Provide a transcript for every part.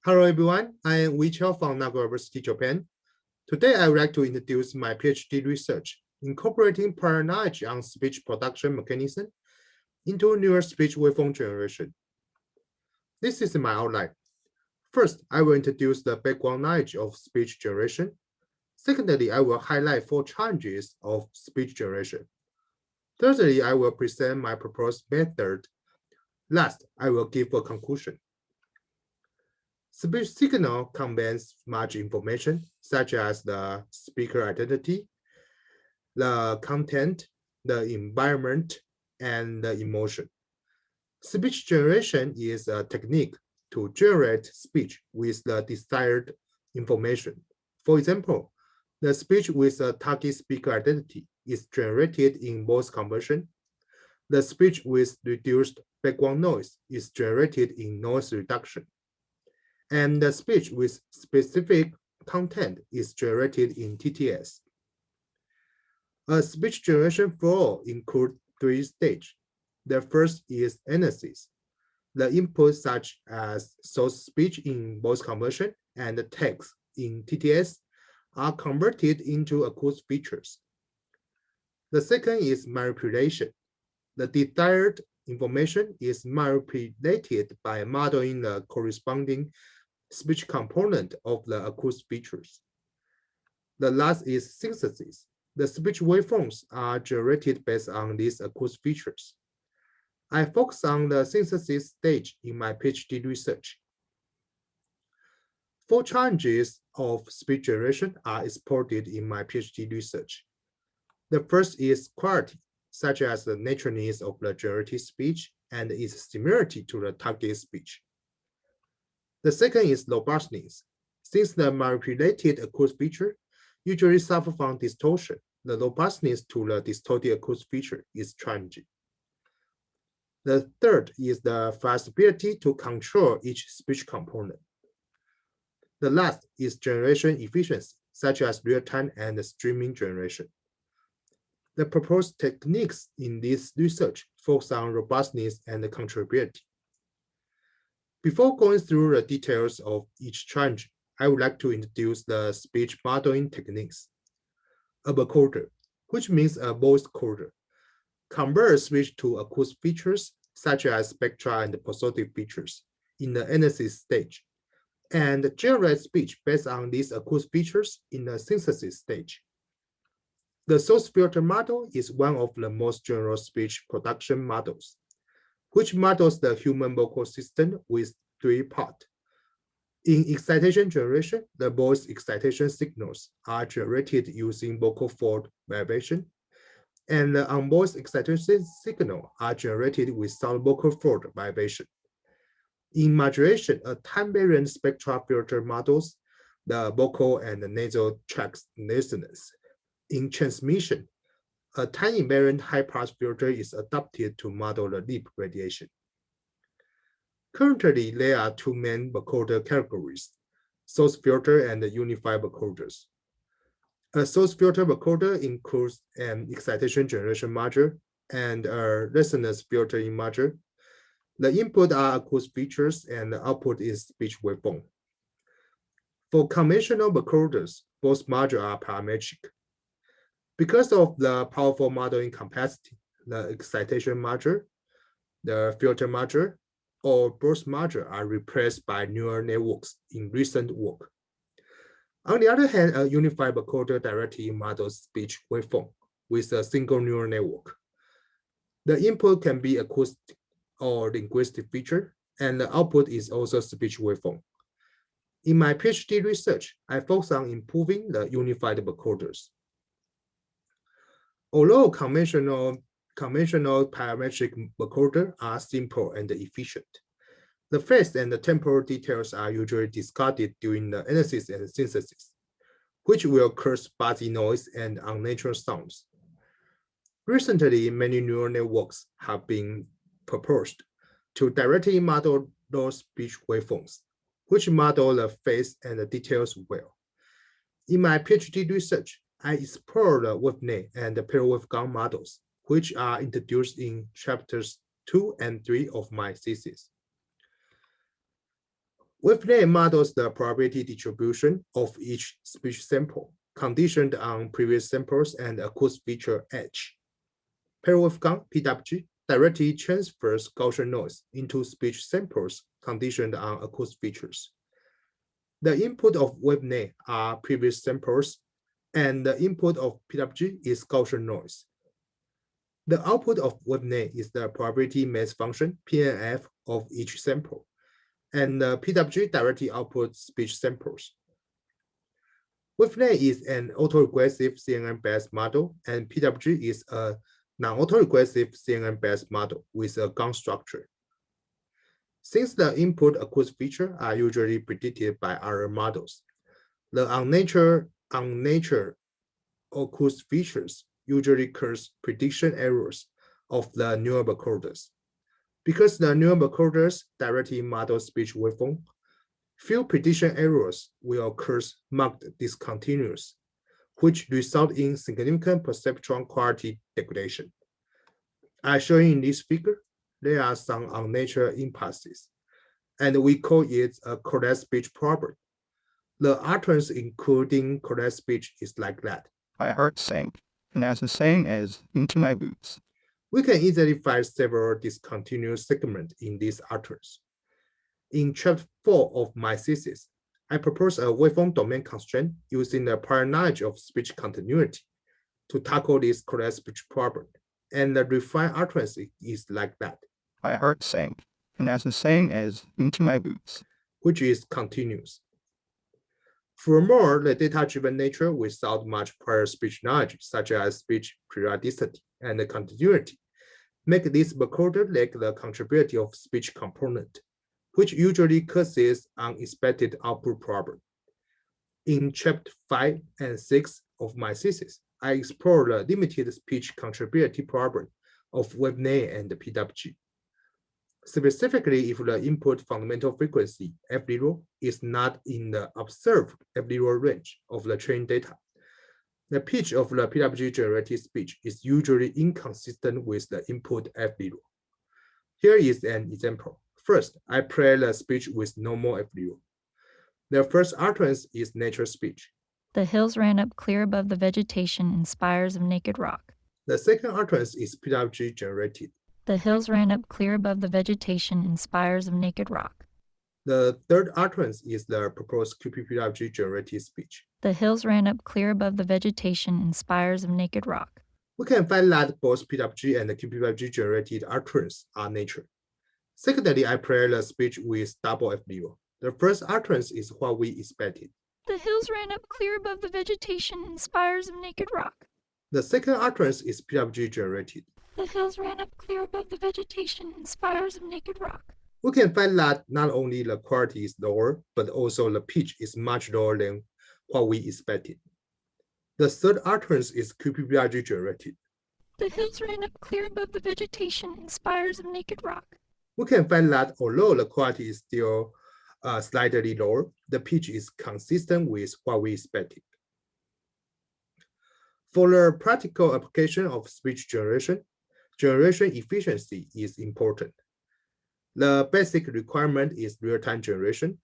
Hello everyone, I am Yi-Chiao from Nagoya University, Japan. Today I would like to introduce my PhD research, incorporating prior knowledge on speech production mechanism into neural speech waveform generation. This is my outline. First, I will introduce the background knowledge of speech generation. Secondly, I will highlight 4 challenges of speech generation. Thirdly, I will present my proposed method. Last, I will give a conclusion. Speech signal contains much information, such as the speaker identity, the content, the environment, and the emotion. Speech generation is a technique to generate speech with the desired information. For example, the speech with a target speaker identity is generated in voice conversion. The speech with reduced background noise is generated in noise reduction. And the speech with specific content is generated in TTS. A speech generation flow includes 3 stages. The first is analysis. The input such as source speech in voice conversion and the text in TTS are converted into acoustic features. The second is manipulation. The desired information is manipulated by modeling the corresponding speech component of the acoustic features. The last is synthesis. The speech waveforms are generated based on these acoustic features. I focus on the synthesis stage in my PhD research. 4 challenges of speech generation are explored in my PhD research. The first is quality, such as the naturalness of the generated speech and its similarity to the target speech. The second is robustness. Since the manipulated acoustic feature usually suffer from distortion, the robustness to the distorted acoustic feature is challenging. The third is the flexibility to control each speech component. The last is generation efficiency, such as real-time and streaming generation. The proposed techniques in this research focus on robustness and controllability. Before going through the details of each challenge, I would like to introduce the speech modeling techniques. A vocoder, which means a voice coder, converts speech to acoustic features such as spectra and positive features in the analysis stage, and generates speech based on these acoustic features in the synthesis stage. The source filter model is one of the most general speech production models, which models the human vocal system with 3 parts. In excitation generation, the voice excitation signals are generated using vocal fold vibration, and the on-voice excitation signal are generated with sound vocal fold vibration. In modulation, a time-variant spectral filter models the vocal and the nasal tracts resonance. In transmission, a time-invariant high-pass filter is adopted to model the lip radiation. Currently, there are 2 main vocoder categories, source filter and unified vocoders. A source filter vocoder includes an excitation generation module and a resonance filtering module. The input are acoustic features and the output is speech waveform. For conventional vocoders, both modules are parametric. Because of the powerful modeling capacity, the excitation module, the filter module, or both modules are replaced by neural networks in recent work. On the other hand, a unified vocoder directly models speech waveform with a single neural network. The input can be acoustic or linguistic feature, and the output is also speech waveform. In my PhD research, I focus on improving the unified vocoders. Although conventional parametric vocoders are simple and efficient, the phase and the temporal details are usually discarded during the analysis and synthesis, which will cause fuzzy noise and unnatural sounds. Recently, many neural networks have been proposed to directly model those speech waveforms, which model the phase and the details well. In my PhD research, I explore the Whitney and the waveform models, which are introduced in chapters 2 and 3 of my thesis. WaveNet models the probability distribution of each speech sample, conditioned on previous samples and acoustic feature H. Pair waveform PWG directly transfers Gaussian noise into speech samples conditioned on acoustic features. The input of WaveNet are previous samples, and the input of PWG is Gaussian noise. The output of WaveNet is the probability mass function PNF of each sample, and the PWG directly outputs speech samples. WaveNet is an autoregressive CNN-based model, and PWG is a non-autoregressive CNN-based model with a GAN structure. Since the input acoustic features are usually predicted by other models, the unnatural acoustic features usually cause prediction errors of the neural recorders. Because the neural recorders directly model speech waveform, few prediction errors will cause marked discontinuous, which result in significant perceptron quality degradation. As shown in this figure, there are some unnatural impulses, and we call it a correct speech problem. The utterance including correct speech is like that. I heard saying, and as the saying is, into my boots. We can easily find several discontinuous segments in this utterance. In chapter 4 of my thesis, I propose a waveform domain constraint using the prior knowledge of speech continuity to tackle this correct speech problem, and the refined utterance is like that. I heard saying, and as the saying is, into my boots. Which is continuous. Furthermore, the data-driven nature without much prior speech knowledge, such as speech periodicity and continuity, make this recorder lack the contributivity of speech component, which usually causes unexpected output problem. In chapter 5 and 6 of my thesis, I explore the limited speech contributivity problem of WaveNet and PWG. Specifically, if the input fundamental frequency F0 is not in the observed F0 range of the trained data, the pitch of the PWG generated speech is usually inconsistent with the input F0. Here is an example. First, I play the speech with normal F0. The first utterance is natural speech. The hills ran up clear above the vegetation in spires of naked rock. The second utterance is PWG generated. The hills ran up clear above the vegetation in spires of naked rock. The third utterance is the proposed QPPWG generated speech. The hills ran up clear above the vegetation in spires of naked rock. We can find that both PWG and the QPPWG generated utterance are natural. Secondly, I play the speech with double F0. The first utterance is what we expected. The hills ran up clear above the vegetation in spires of naked rock. The second utterance is PWG generated. The hills ran up clear above the vegetation in spires of naked rock. We can find that not only the quality is lower, but also the pitch is much lower than what we expected. The third utterance is QPPWG generated. The hills ran up clear above the vegetation in spires of naked rock. We can find that although the quality is still slightly lower, the pitch is consistent with what we expected. For the practical application of speech generation efficiency is important. The basic requirement is real-time generation.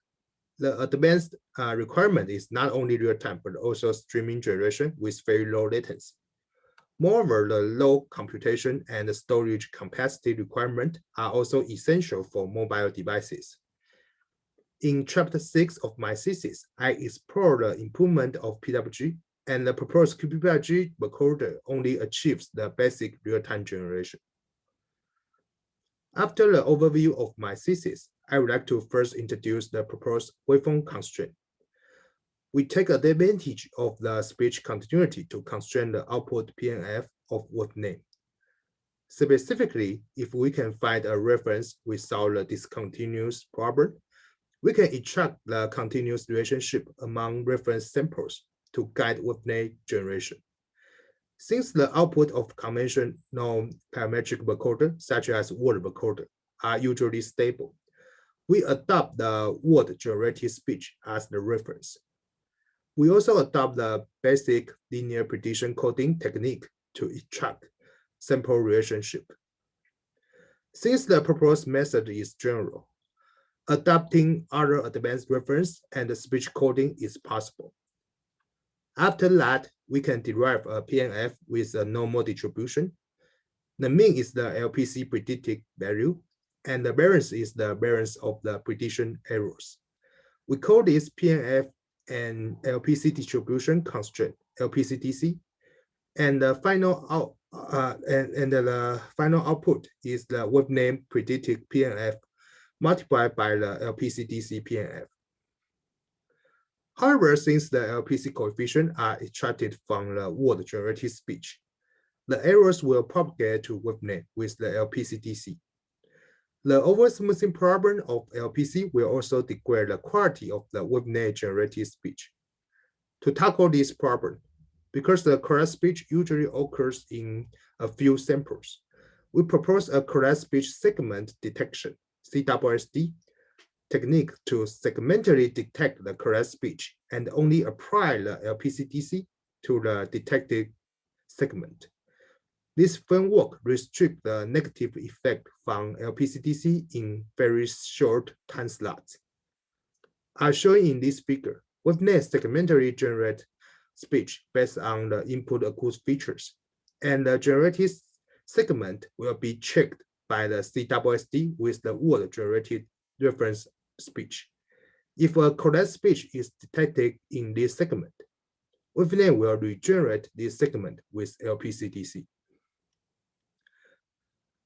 The advanced requirement is not only real-time, but also streaming generation with very low latency. Moreover, the low computation and storage capacity requirement are also essential for mobile devices. In chapter 6 of my thesis, I explore the improvement of PWG, and the proposed QPPWG recorder only achieves the basic real-time generation. After the overview of my thesis, I would like to first introduce the proposed waveform constraint. We take advantage of the speech continuity to constrain the output PNF of WaveNet. Specifically, if we can find a reference without the discontinuous problem, we can extract the continuous relationship among reference samples to guide WaveNet generation. Since the output of conventional parametric recorder, such as word recorder, are usually stable, we adopt the word-generated speech as the reference. We also adopt the basic linear prediction coding technique to extract sample relationship. Since the proposed method is general, Adopting other advanced reference and speech coding is possible. After that, we can derive a PNF with a normal distribution. The mean is the LPC predicted value, and the variance is the variance of the prediction errors. We call this PNF an LPC distribution constraint, LPCDC, and the final output is the wave-name predicted PNF multiplied by the LPCDC PNF. However, since the LPC coefficients are extracted from the word generated speech, the errors will propagate to wave-name with the LPCDC. The oversmoothing problem of LPC will also degrade the quality of the wave-name generated speech. To tackle this problem, because the correct speech usually occurs in a few samples, we propose a correct speech segment detection, CSSD, technique to segmentally detect the correct speech and only apply the LPCDC to the detected segment. This framework restricts the negative effect from LPCDC in very short time slots. As shown in this figure, wave-name segmentally generate speech based on the input acoustic features, and the generated segment will be checked by the CSSD with the word generated reference speech. If a correct speech is detected in this segment, wave-name will regenerate this segment with LPCDC.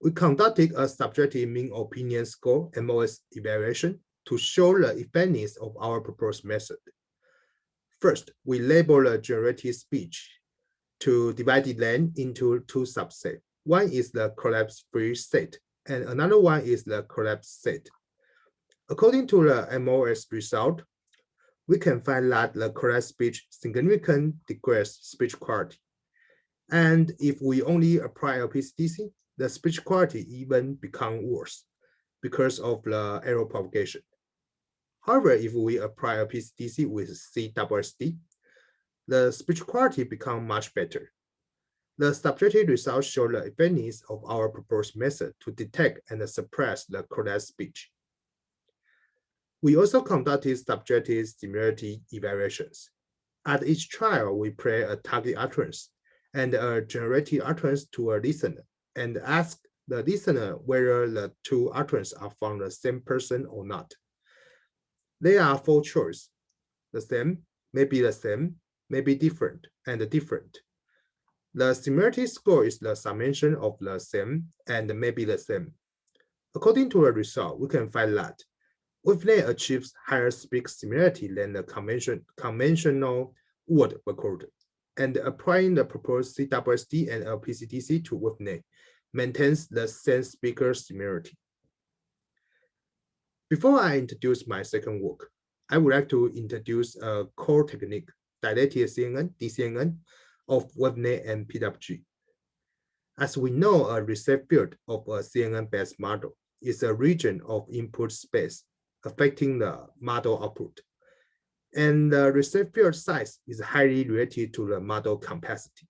We conducted a subjective mean opinion score MOS evaluation to show the effectiveness of our proposed method. First, we label the generated speech to divide them into two subsets. One is the collapse-free set, and another one is the collapse set. According to the MOS result, we can find that the correct speech significantly degrades speech quality. And if we only apply LPCDC, the speech quality even becomes worse because of the error propagation. However, if we apply LPCDC with CSSD, the speech quality becomes much better. The subjective results show the effectiveness of our proposed method to detect and suppress the correct speech. We also conducted subjective similarity evaluations. At each trial, we play a target utterance and a generated utterance to a listener and ask the listener whether the two utterances are from the same person or not. There are four choices: the same, maybe the same, maybe different, and different. The similarity score is the summation of the same and maybe the same. According to the result, we can find that wave-name achieves higher speech similarity than the conventional word record, and applying the proposed CSSD and LPCDC to wave-name maintains the same speaker similarity. Before I introduce my second work, I would like to introduce a core technique, dilated CNN, DCNN, of wave-name and PWG. As we know, a received field of a CNN-based model is a region of input space affecting the model output. And the received field size is highly related to the model capacity.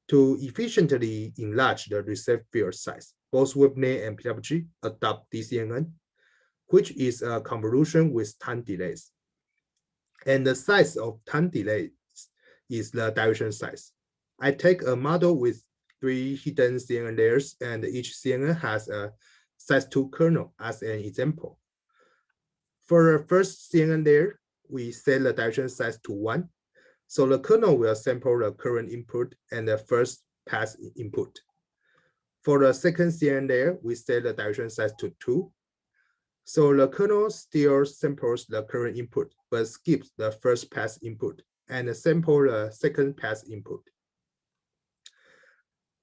To efficiently enlarge the received field size, both wave-name and PWG adopt DCNN, which is a convolution with time delays. And the size of time delays is the dilution size. I take a model with 3 hidden CNN layers, and each CNN has a size 2 kernel as an example. For the first CNN layer, we set the dilution size to 1. So the kernel will sample the current input and the first pass input. For the second CNN layer, we set the dilution size to 2. So the kernel still samples the current input, but skips the first pass input and sample the second pass input.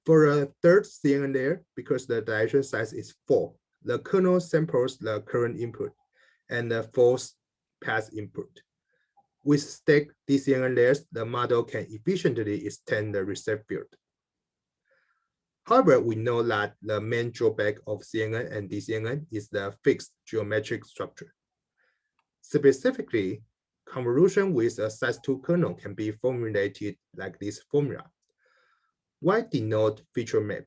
For the third CNN layer, because the dilution size is 4, the kernel samples the current input and the fourth pass input. With stacked DCNN layers, the model can efficiently extend the received field. However, we know that the main drawback of CNN and DCNN is the fixed geometric structure. Specifically, convolution with a size 2 kernel can be formulated like this formula. Y denote feature map,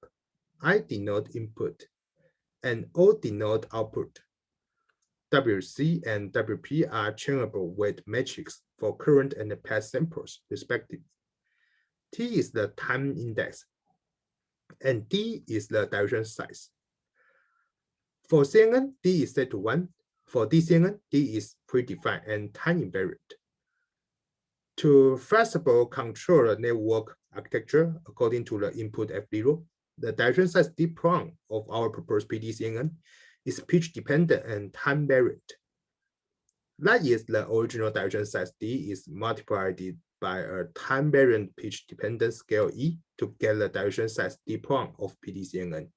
I denote input, and O denote output. WC and WP are changeable weight metrics for current and past samples, respectively. T is the time index, and D is the direction size. For CNN, D is set to 1. For DCNN, D is predefined and time invariant. To flexible control the network architecture according to the input F0, the direction size D prong of our proposed PDCNN is pitch dependent and time variant. That is, the original direction size D is multiplied by a time variant pitch dependent scale E to get the direction size D prong of PDCNN.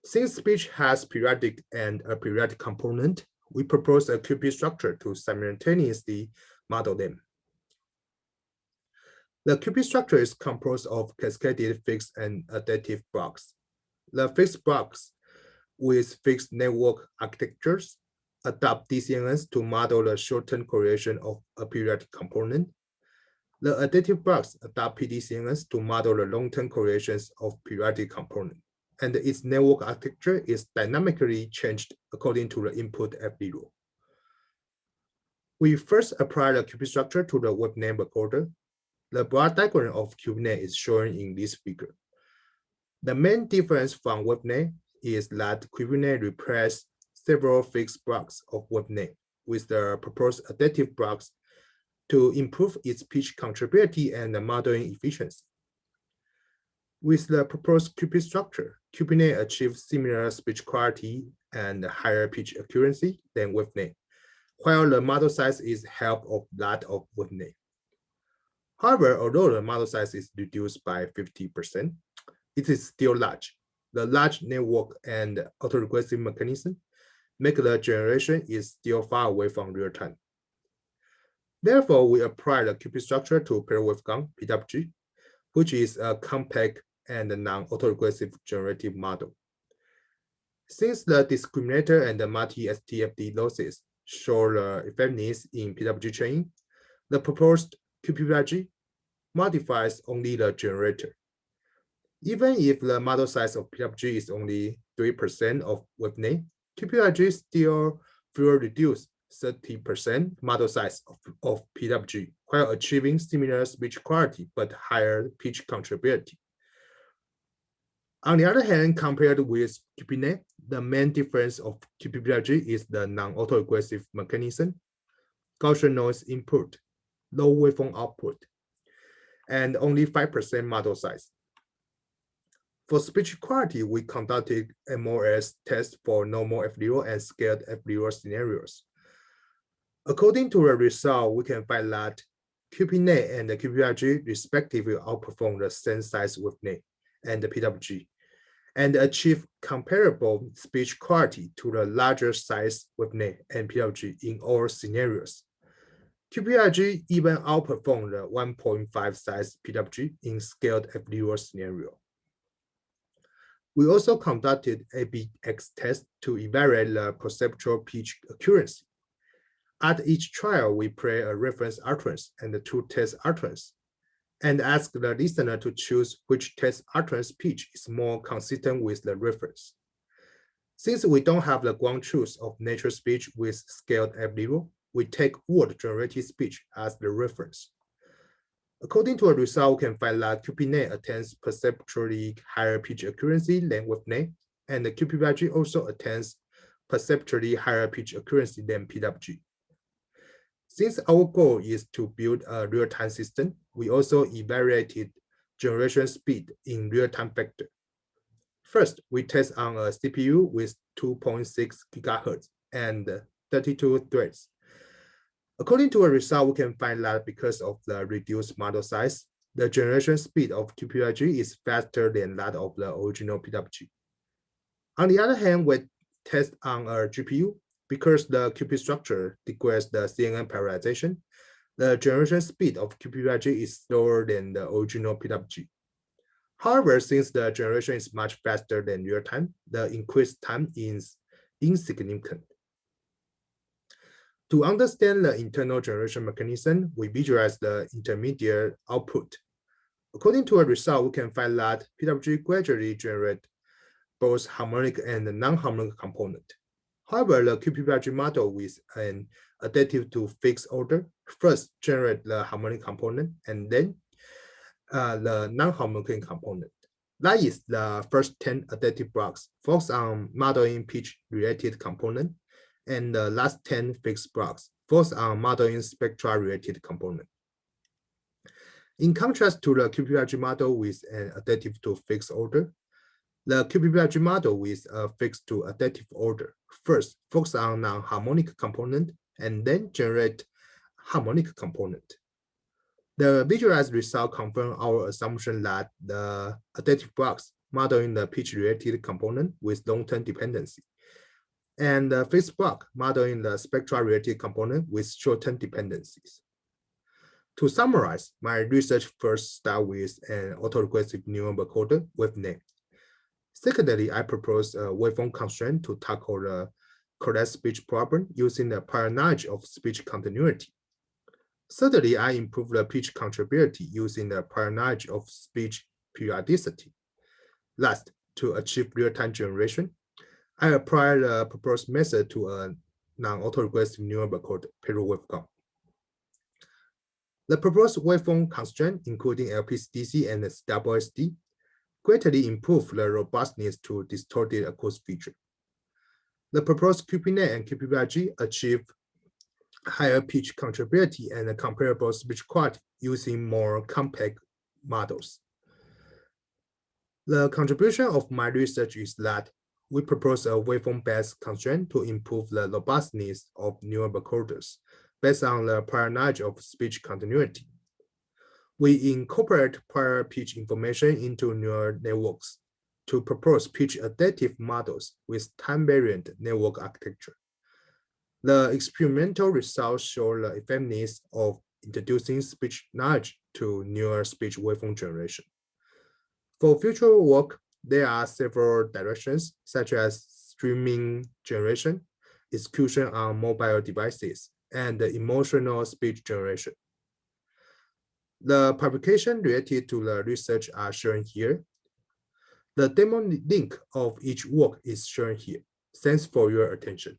Since speech has periodic and a periodic component, we propose a QP structure to simultaneously model them. The QP structure is composed of cascaded fixed and adaptive blocks. The fixed blocks with fixed network architectures adopt DCNNs to model the short-term correlation of a periodic component. The adaptive blocks adopt PDCNNs to model the long-term correlations of periodic component, and its network architecture is dynamically changed according to the input F0. We first apply the QP structure to the WebNet recorder. The block diagram of QPNet is shown in this figure. The main difference from WebNet is that QPNet replaces several fixed blocks of WebNet with the proposed adaptive blocks to improve its pitch controllability and modeling efficiency. With the proposed QP structure, QPNet achieves similar speech quality and higher pitch accuracy than WebNet, while the model size is half of that of WebNet. However, although the model size is reduced by 50%, it is still large. The large network and autoregressive mechanism make the generation is still far away from real time. Therefore, we apply the QP structure to pair waveform PWG, which is a compact and non-autoregressive generative model. Since the discriminator and the multi-STFD losses show the effectiveness in PWG training, the proposed QPWG modifies only the generator. Even if the model size of PWG is only 3% of WebNet, QPWG still will reduce 30% model size of PWG while achieving similar speech quality but higher pitch controllability. On the other hand, compared with QPNet, the main difference of QPWG is the non-autoregressive mechanism, Gaussian noise input, low waveform output, and only 5% model size. For speech quality, we conducted MOS tests for normal F0 and scaled F0 scenarios. According to the result, we can find that QPNet and the QPWG respectively outperform the same size WebNet and the PWG, and achieve comparable speech quality to the larger size WebNet and PWG in all scenarios. QPWG even outperformed the 1.5 size PWG in scaled F0 scenario. We also conducted ABX tests to evaluate the perceptual pitch accuracy. At each trial, we play a reference utterance and the two test utterance, and ask the listener to choose which test utterance pitch is more consistent with the reference. Since we don't have the ground truth of natural speech with scaled F0, we take word-generated speech as the reference. According to a result, we can find that QPNet attains perceptually higher pitch accuracy than WebNet, and the QPWG also attains perceptually higher pitch accuracy than PWG. Since our goal is to build a real-time system, we also evaluated generation speed in real-time vector. First, we test on a CPU with 2.6 GHz and 32 threads. According to a result, we can find that because of the reduced model size, the generation speed of QPWG is faster than that of the original PWG. On the other hand, we test on a GPU. Because the QP structure degrades the CNN parallelization, the generation speed of QPWG is slower than the original PWG. However, since the generation is much faster than real time, the increased time is insignificant. To understand the internal generation mechanism, we visualize the intermediate output. According to a result, we can find that PWG gradually generates both harmonic and non-harmonic component. However, the QPPLG model with an adaptive to fixed order first generate the harmonic component and then the non-harmonic component. That is the first 10 adaptive blocks focus on modeling pitch-related component, and the last 10 fixed blocks focus on modeling spectra-related component. In contrast to the QPPLG model with an adaptive to fixed order, the QPPLG model with a fixed to adaptive order first focus on non-harmonic component and then generate harmonic component. The visualized result confirm our assumption that the adaptive blocks modeling the pitch-related component with long-term dependency, and the fixed block modeling the spectra-related component with short-term dependencies. To summarize, my research first starts with an autoregressive neural encoder with name. Secondly, I propose a waveform constraint to tackle the correct speech problem using the prior knowledge of speech continuity. Thirdly, I improve the pitch controllability using the prior knowledge of speech periodicity. Last, to achieve real-time generation, I apply the proposed method to a non-autoregressive neural encoder, waveform. The proposed waveform constraint, including LPCDC and CWSD, greatly improve the robustness to distorted acoustic feature. The proposed QPNet and QPPLG achieve higher pitch controllability and comparable speech quality using more compact models. The contribution of my research is that we propose a waveform-based constraint to improve the robustness of neural encoders based on the prior knowledge of speech continuity. We incorporate prior pitch information into neural networks to propose pitch adaptive models with time-variant network architecture. The experimental results show the effectiveness of introducing speech knowledge to neural speech waveform generation. For future work, there are several directions, such as streaming generation, execution on mobile devices, and emotional speech generation. The publication related to the research are shown here. The demo link of each work is shown here. Thanks for your attention.